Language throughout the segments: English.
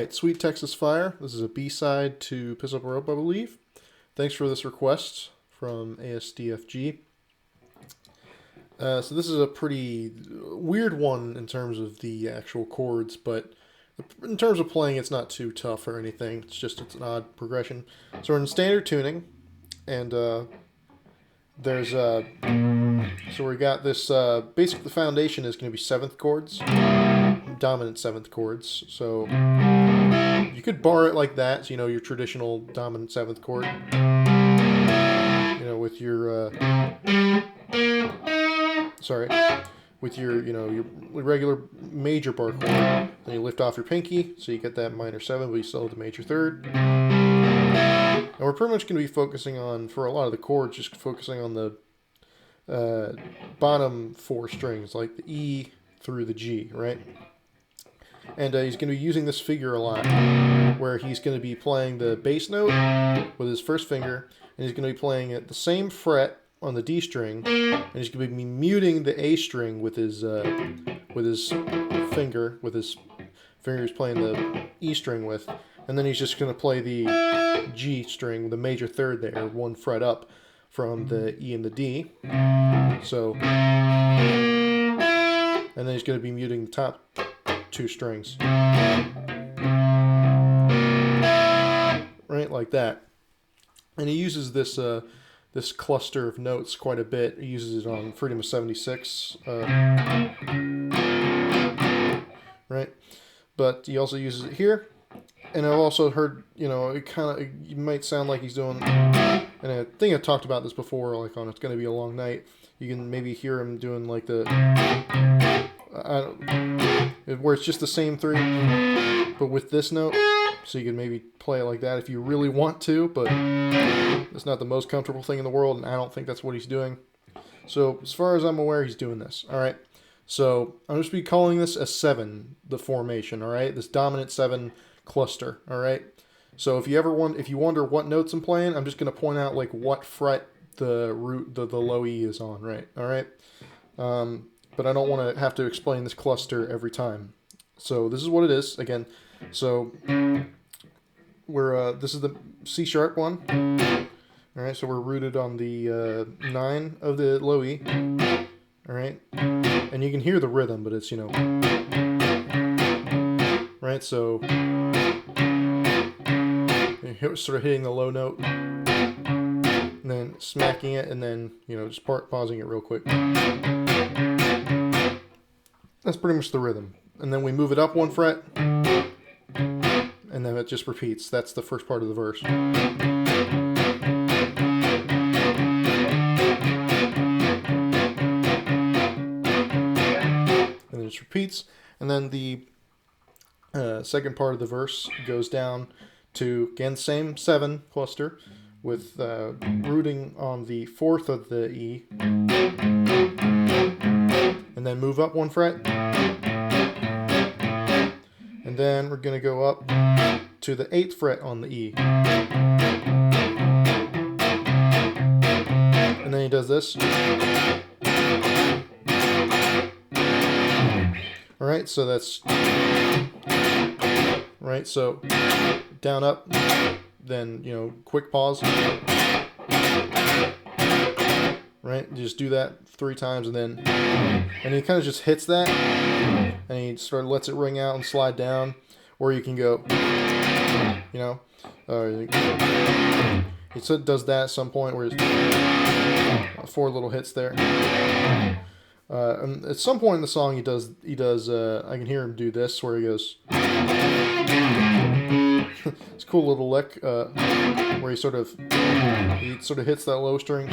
Alright, Sweet Texas Fire. This is a B-side to Piss Up a Rope, I believe. Thanks for this request from asdfg. So this is a pretty weird one in terms of the actual chords, but in terms of playing, it's not too tough or anything. It's an odd progression. So we're in standard tuning, and there's so we got this. Basically, the foundation is going to be seventh chords, dominant seventh chords. So you could bar it like that. So, your traditional dominant seventh chord. With your with your regular major bar chord. Then you lift off your pinky, so you get that minor 7, but you still have the major third. And we're pretty much going to be focusing on, for a lot of the chords, just focusing on the bottom 4 strings, like the E through the G, right? And he's going to be using this figure a lot, where he's going to be playing the bass note with his first finger, and he's going to be playing at the same fret on the D string, and he's going to be muting the A string with his finger he's playing the E string with, and then he's just going to play the G string, the major third there, 1 fret up from the E and the D. So, and then he's going to be muting the top 2 strings, right, like that. And he uses this this cluster of notes quite a bit. He uses it on Freedom of 76, right? But he also uses it here. And I've also heard, it might sound like he's doing, and I think I talked about this before, like on It's Gonna Be a Long Night. You can maybe hear him doing like the, where it's just the same 3, but with this note. So you can maybe play it like that if you really want to, but it's not the most comfortable thing in the world, and I don't think that's what he's doing. So as far as I'm aware, he's doing this. All right. So I'm just be calling this a 7, the formation. All right, this dominant 7 cluster. All right. So if you wonder what notes I'm playing, I'm just gonna point out like what fret the low E is on. Right. All right. But I don't want to have to explain this cluster every time. So this is what it is again. So this is the C sharp one. All right, so we're rooted on the 9 of the low E. All right, and you can hear the rhythm, but it's right. So you're sort of hitting the low note, and then smacking it, and then just pausing it real quick. That's pretty much the rhythm, and then we move it up 1 fret. And then it just repeats. That's the first part of the verse. And then it just repeats. And then the second part of the verse goes down to, again, same 7 cluster with rooting on the 4th of the E. And then move up 1 fret. And then we're going to go up to the 8th fret on the E. And then he does this. Alright, so that's... Right, so down, up, then, quick pause. Right, you just do that 3 times, and he kind of just hits that. And he sort of lets it ring out and slide down, or you can go, it does that at some point where it's 4 little hits there. And at some point in the song, he does. I can hear him do this where he goes. It's a cool little lick where he sort of hits that low string.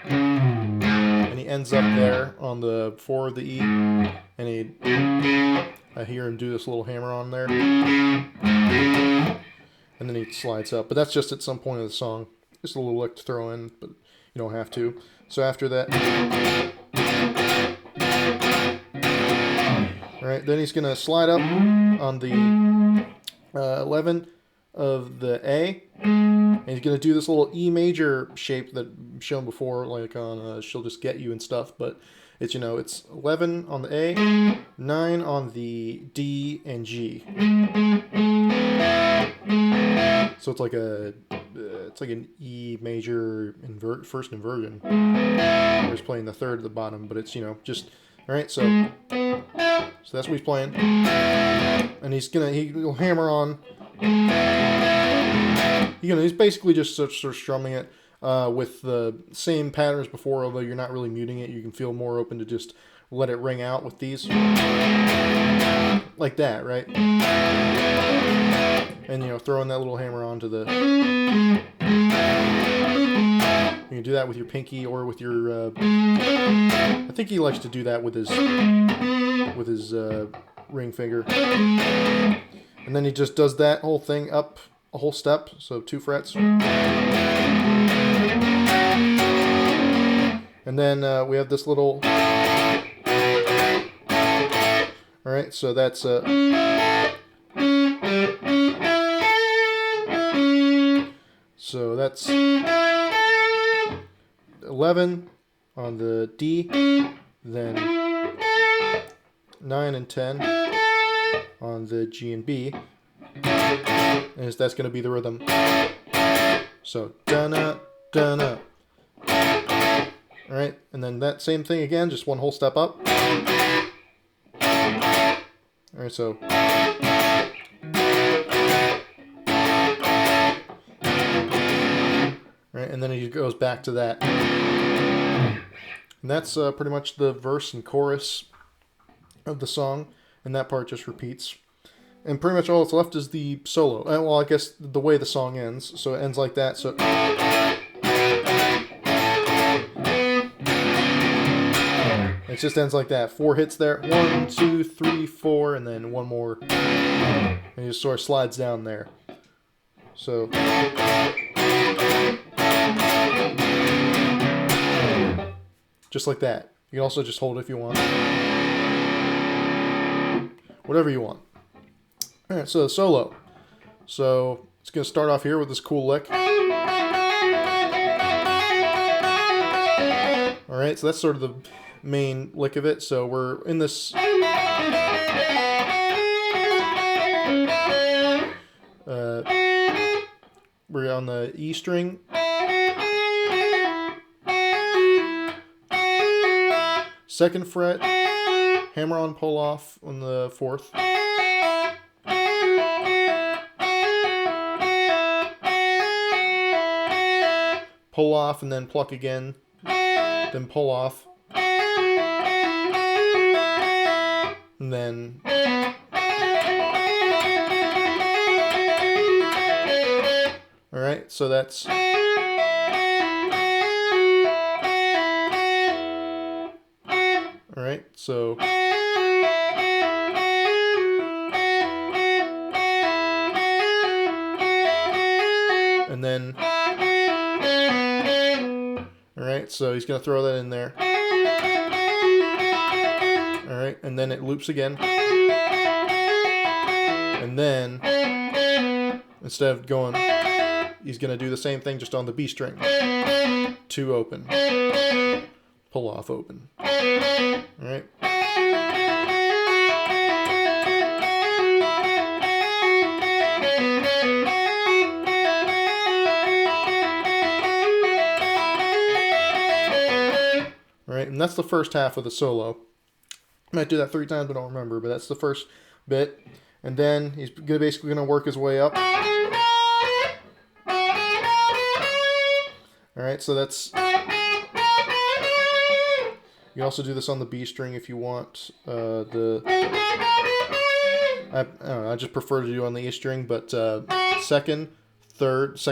And he ends up there on the 4 of the E, and I hear him do this little hammer on there, and then he slides up. But that's just at some point of the song. Just a little lick to throw in, but you don't have to. So after that, all right, then he's gonna slide up on the 11 of the A, and he's going to do this little E major shape that I've shown before, like on She'll Just Get You and stuff, but It's, you know, it's 11 on the A, 9 on the D and G. So it's like an E major first inversion. He's playing the third at the bottom, but it's, you know, just all right. So that's what he's playing, and he'll hammer on. He's basically just sort of strumming it with the same patterns before, although you're not really muting it. You can feel more open to just let it ring out with these, like that, right? And, you know, throwing that little hammer onto the... You can do that with your pinky or with your... I think he likes to do that with his ring finger. And then he just does that whole thing up a whole step, so 2 frets. And then we have this little... Alright, so that's... So that's 11 on the D, then 9 and 10 on the G and B, and that's going to be the rhythm. So da-na, da-na. Alright, and then that same thing again, just one whole step up. Alright, so... Right, and then he goes back to that. And that's pretty much the verse and chorus of the song, and that part just repeats. And pretty much all that's left is the solo. Well, I guess the way the song ends, so it ends like that. So it just ends like that. 4 hits there. 1, 2, 3, 4, and then one more. And he just sort of slides down there. So... just like that. You can also just hold it if you want. Whatever you want. Alright, so solo. So it's going to start off here with this cool lick. Alright, so that's sort of the main lick of it. So we're in this... we're on the E string. Second fret, hammer on, pull off on the 4th. Pull off and then pluck again, then pull off, and then all right, so that's Alright, so and then alright, so he's gonna throw that in there. Alright, and then it loops again. And then instead of going, he's gonna do the same thing just on the B string. 2 open. Pull off open. Alright. Alright, and that's the first half of the solo. I might do that 3 times, but I don't remember, but that's the first bit. And then he's basically going to work his way up. Alright, so that's... You can also do this on the B string if you want. I don't know, I just prefer to do on the A string, but second, 4th,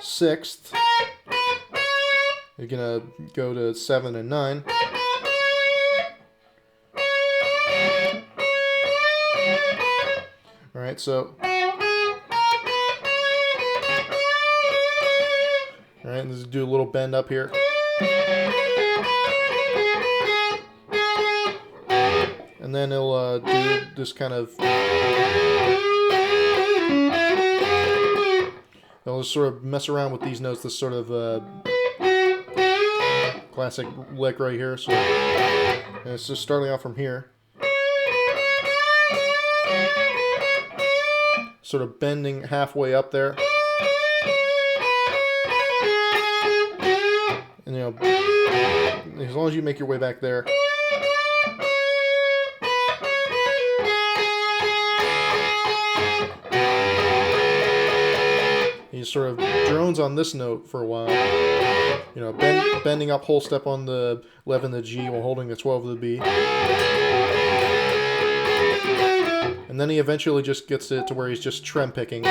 6th. You're gonna go to 7 and 9. Alright, so... Alright, let's do a little bend up here. And then he'll do this kind of... He'll just sort of mess around with these notes, this sort of classic lick right here. So and it's just starting off from here, sort of bending halfway up there, and as long as you make your way back there. He sort of drones on this note for a while, bending up whole step on the 11 of the G while holding the 12 of the B. And then he eventually just gets it to where he's just trem picking.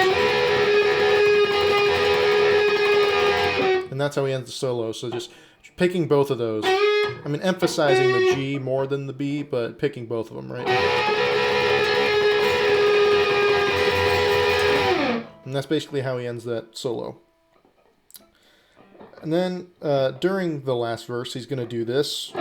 And that's how he ends the solo, so just picking both of those. I mean, emphasizing the G more than the B, but picking both of them, right? And that's basically how he ends that solo. And then during the last verse, he's going to do this.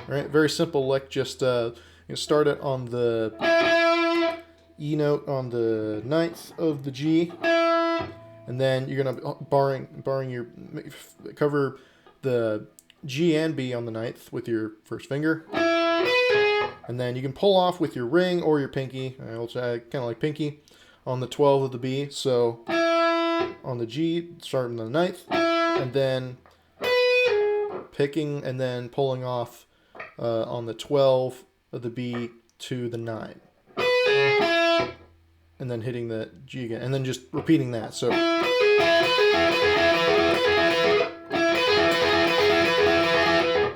Alright, very simple lick. Just start it on the E note on the 9th of the G, and then you're going to barring your cover the G and B on the 9th with your first finger, and then you can pull off with your ring or your pinky. I kind of like pinky on the 12 of the B. So on the G, starting on the 9th, and then picking and then pulling off on the 12 of the B to the 9, and then hitting the G again, and then just repeating that. So.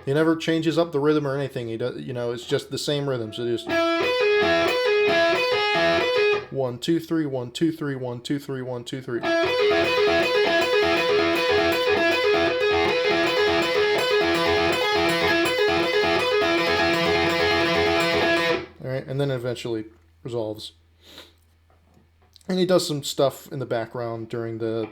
He never changes up the rhythm or anything. He does, it's just the same rhythm. So just 1 2 3 1 2 3 1 2 3 1 2 3. All right, and then eventually resolves. And he does some stuff in the background during the.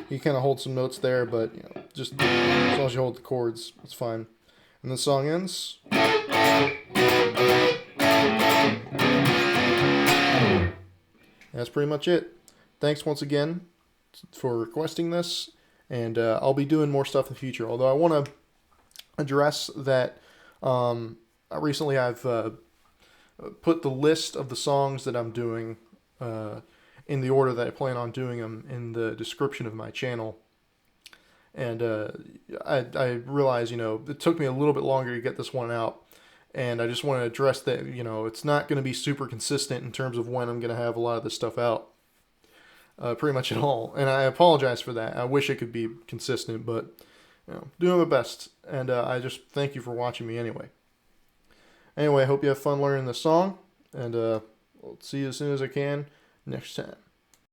You kind of hold some notes there, but just as long as you hold the chords, it's fine. And the song ends. That's pretty much it. Thanks once again for requesting this, and I'll be doing more stuff in the future. Although I want to address that recently I've put the list of the songs that I'm doing in the order that I plan on doing them in the description of my channel. And I realize, it took me a little bit longer to get this one out. And I just want to address that, it's not going to be super consistent in terms of when I'm going to have a lot of this stuff out. Pretty much at all. And I apologize for that. I wish it could be consistent, but, doing my best. And I just thank you for watching me anyway. Anyway, I hope you have fun learning the song. And I'll see you as soon as I can next time.